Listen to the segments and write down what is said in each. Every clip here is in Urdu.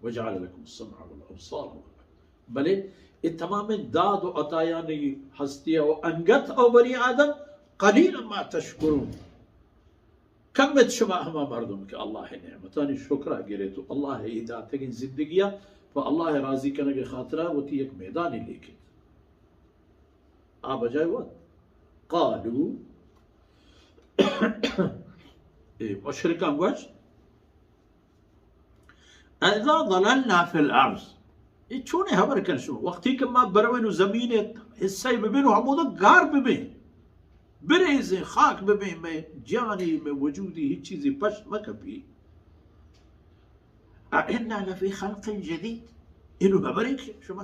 وجعل لكم السمع والابصار بلے یہ تمام داد و عطایا نہیں ہستیاں و انگت او بنی آدم قلیلا ما تشکرون کمت شما ہما مردم کہ اللہ نعمتانی شکرہ گرے تو اللہ ہدایت کی زندگیہ و اللہ راضی کرنے کے خاطرہ وہ تی ایک میدانی لے کے آ بجائے وہ قالو مشرکان گوش اذا ضللنا فی الارض یہ چونے خبر کر شو وقتی کہ ما بروینو زمین حصہ ببینو ہمودہ گار ببین بریزیں خاک ببین میں جانی میں وجودی ہی چیزی پشت مکبی اِنَّا لَفِي خَلْقٍ جَدِيدٍ انہوں خبر ہے کہ شما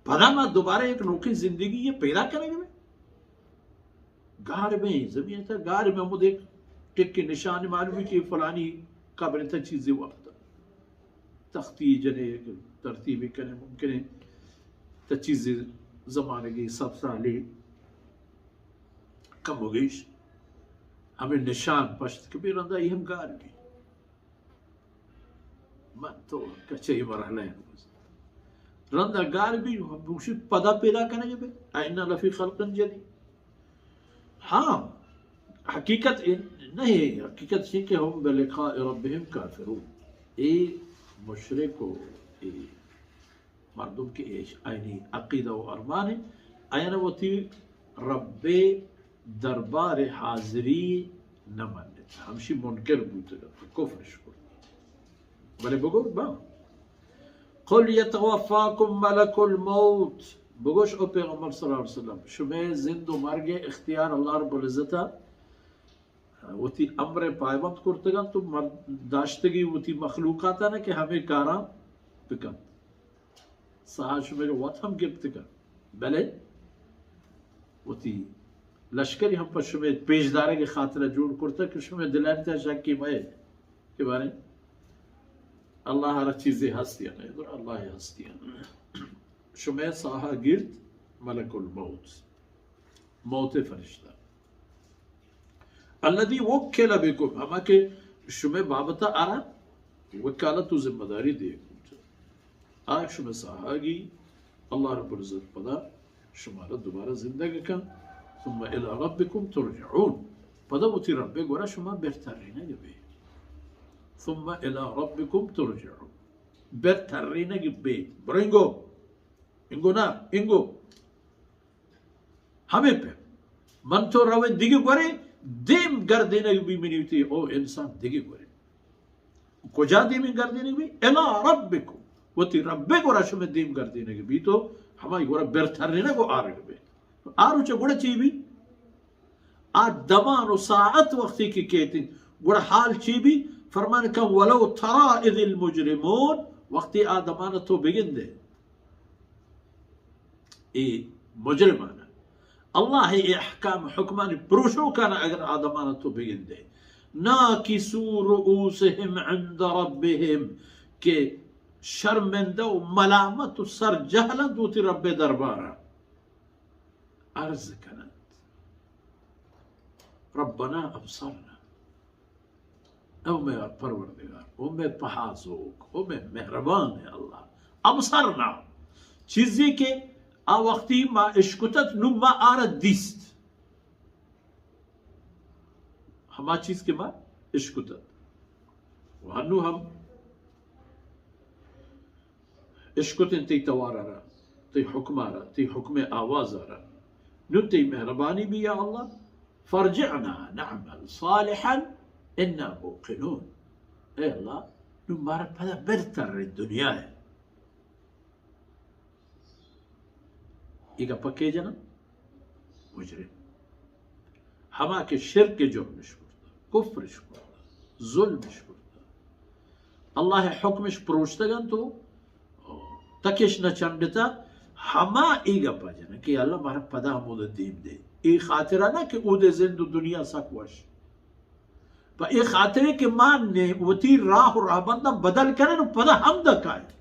پدا ما دوبارہ ایک نوکی زندگی یہ پیدا کریں گے گار میں زمین تھا گار میں ہم ایک ٹک کے نشان معلومی کہ فلانی قبر تھا چیزیں وقت تختی جنے ترتیبی کرنے ممکن ہے تا چیزیں زمانے کی سب سالی کم ہو گئیش ہمیں نشان پشت کبھی رندہ یہ ہم گار بھی من تو کچھے مرحلہ ہے رندہ گار بھی ہم دوشی پدا پیدا کرنے گے اِنَّا لَفِي خَلْقٍ جَدِيدٍ ہاں حقیقت نہیں حقیقت یہ کہ ہم بلقاء ربهم کافرون یہ مشرک و مردم کے آئینی عقیدہ و ارمان ہے آئینہ وہ تھی رب دربار حاضری نہ ماننے تھا ہمشی منکر بوتے گا کفر شکر بلے بگو با قل یتوفاکم ملک الموت بگوش او پیغمبر صلی اللہ علیہ وسلم شمیں زند و مرگ اختیار اللہ رب العزتہ وہ تی امر پائبند کرتگا تو داشتگی وہ تی مخلوقاتا نا کہ ہمیں کارا بکن سہا شمیں وقت ہم گرتگا بلے وہ تی لشکری ہم پر شمیں پیشدارے کے خاطرہ جوڑ کرتا کہ شمیں دلائنتا شکی مئے کہ بارے اللہ ہر چیزیں ہستیاں نہیں در اللہ ہستیاں شمیں ساہا گرد ملک الموت موت فرشتہ الذي وکل بکم ہما کہ شمیں بابتا آرا وکالت و ذمہ داری دے آج شمیں ساہا گی اللہ رب العزت پدا شمارا دوبارہ زندگی کن ثم الى ربکم ترجعون پدا وہ تی رب گورا شما بہترینہ گے ثم الى ربکم ترجعون بہترینہ گے برنگو انگو نا انگو ہمیں پہ من تو روے دیگی گورے دیم گردینے بھی منی ہوتی او انسان دیگی گورے کجا دیم گردینے بھی الى ربکم وہ تی رب گورا شما دیم گردینے بھی تو ہمائی گورا بہترینہ کو آرگ بے آرو چا گوڑا چی بھی آج دمان و ساعت وقتی کی کہتے ہیں گوڑا حال چی بھی فرمان کم ولو ترا اذ المجرمون وقتی آدمان تو بگن دے اے مجرمانا اللہ احکام حکمان پروشو کانا اگر آدمان تو بگن دے ناکسو رؤوسهم عند ربهم کہ شرمندہ و ملامت و سر جہلت دوتی رب دربارا عرض کنند ربنا ابصرنا او میں پروردگار او میں پہازوک او میں مہربان ہے اللہ ابصرنا چیزی کے آ وقتی ما اشکتت نو ما آرد دیست ہما چیز کے ما اشکتت وہنو ہم اشکتن تی توارا را تی حکم آرا تی حکم آواز آرا نو تی مہربانی بھی یا اللہ فرجعنا نعمل صالحا انا موقنون اے اللہ نو مارا پدا بہتر دنیا ہے ایگا پکے جنا مجرم ہما کے شرک کے جرم شکرتا کفر شکرتا ظلم شکرتا اللہ حکمش پروشتگن تو تکش نہ چندتا ہما ایگا پا جنا کہ اللہ مارا پدا ہمود دیم دے ای خاطرہ نا کہ او دے زند دنیا سکوش پا ای خاطرے کے مان نے وہ تی راہ و راہ بندہ بدل کرنے نو پدا ہم دکھائے